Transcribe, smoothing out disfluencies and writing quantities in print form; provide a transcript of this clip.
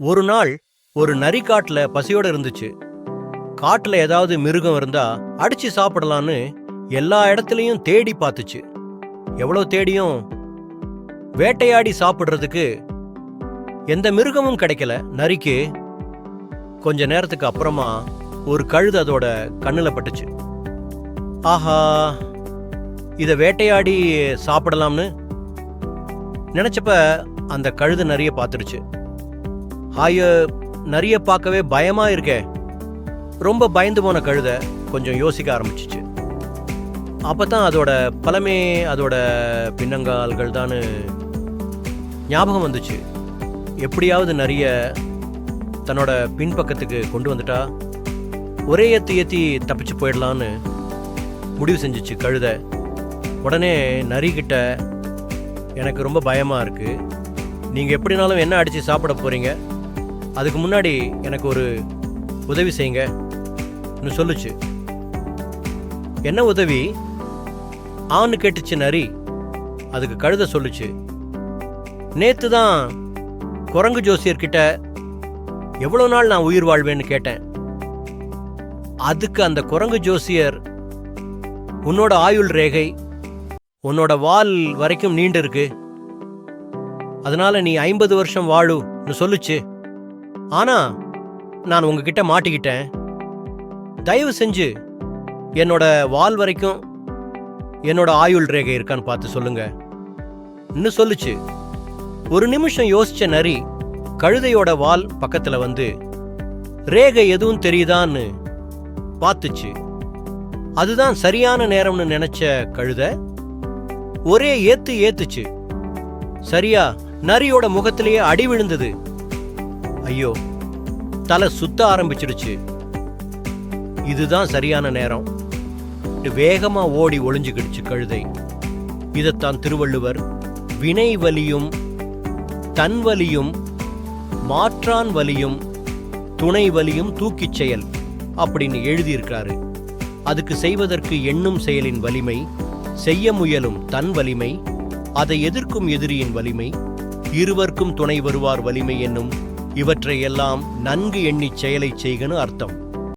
ஒரு நாள் ஒரு நரி காட்டுல பசியோட இருந்துச்சு. காட்டுல ஏதாவது மிருகம் இருந்தா அடிச்சு சாப்பிடலான்னு எல்லா இடத்துலயும் தேடி பார்த்துச்சு. எவ்வளவு தேடியும் வேட்டையாடி சாப்பிடுறதுக்கு எந்த மிருகமும் கிடைக்கல நரிக்கு. கொஞ்ச நேரத்துக்கு அப்புறமா ஒரு கழுது அதோட கண்ணுல பட்டுச்சு. ஆஹா, இத வேட்டையாடி சாப்பிடலாம்னு நினைச்சப்ப அந்த கழுது நரிய பார்த்துருச்சு. நரிய பார்க்கவே பயமா இருக்கே. ரொம்ப பயந்து போன கழுத கொஞ்சம் யோசிக்க ஆரம்பிச்சிச்சு. அப்பதான் அதோட பலமே அதோட பின்னங்கால்கள் தான் ஞாபகம் வந்துச்சு. எப்படியாவது நரிய தன்னோட பின்பக்கத்துக்கு கொண்டு வந்துட்டா ஒரே ஏத்தி தப்பிச்சு போயிடலான்னு முடிவு செஞ்சிச்சு கழுத. உடனே நரிக்கிட்ட, எனக்கு ரொம்ப பயமா இருக்கு, நீங்க எப்படினாலும் என்ன அடிச்சு சாப்பிட போறீங்க, அதுக்கு முன்னாடி எனக்கு ஒரு உதவி செய்யுங்க சொல்லுச்சு. என்ன உதவி ஆன்னு கேட்டுச்சு நரி. அதுக்கு கழுத சொல்லுச்சு, நேத்து தான் குரங்கு ஜோசியர்கிட்ட எவ்வளவு நாள் நான் உயிர் வாழ்வேன்னு கேட்டேன். அதுக்கு அந்த குரங்கு ஜோசியர், உன்னோட ஆயுள் ரேகை உன்னோட வால் வரைக்கும் நீண்டு இருக்கு, அதனால நீ 50 வருஷம் வாழுன்னு சொல்லுச்சு. ஆனா நான் உங்ககிட்ட மாட்டிக்கிட்டேன். தயவு செஞ்சு என்னோட வால் வரைக்கும் என்னோட ஆயுள் ரேகை இருக்கான்னு பார்த்து சொல்லுங்க சொல்லுச்சு. ஒரு நிமிஷம் யோசிச்ச நரி கழுதையோட வால் பக்கத்துல வந்து ரேகை எதுவும் தெரியுதான்னு பார்த்துச்சு. அதுதான் சரியான நேரம்னு நினைச்ச கழுத ஒரே ஏத்துச்சு. சரியா நரியோட முகத்திலேயே அடி விழுந்தது. ஐயோ, தலை சுத்த ஆரம்பிச்சிடுச்சு. இதுதான் சரியான நேரம். வேகமா ஓடி ஒளிஞ்சுக்கிடுச்சு கழுதை. இதத்தான் திருவள்ளுவர் வினை வலியும் தன் வலியும் மாற்றான் வலியும் துணை வலியும் தூக்கிச் செயல் அப்படின்னு எழுதியிருக்காரு. அதுக்கு செய்வதற்கு எண்ணும் செயலின் வலிமை, செய்ய முயலும் தன் வலிமை, அதை எதிர்க்கும் எதிரியின் வலிமை, இருவர்க்கும் துணை வருவார் வலிமை என்னும் இவற்றை எல்லாம் நன்கு எண்ணிச் செயலை செய்கன்னு அர்த்தம்.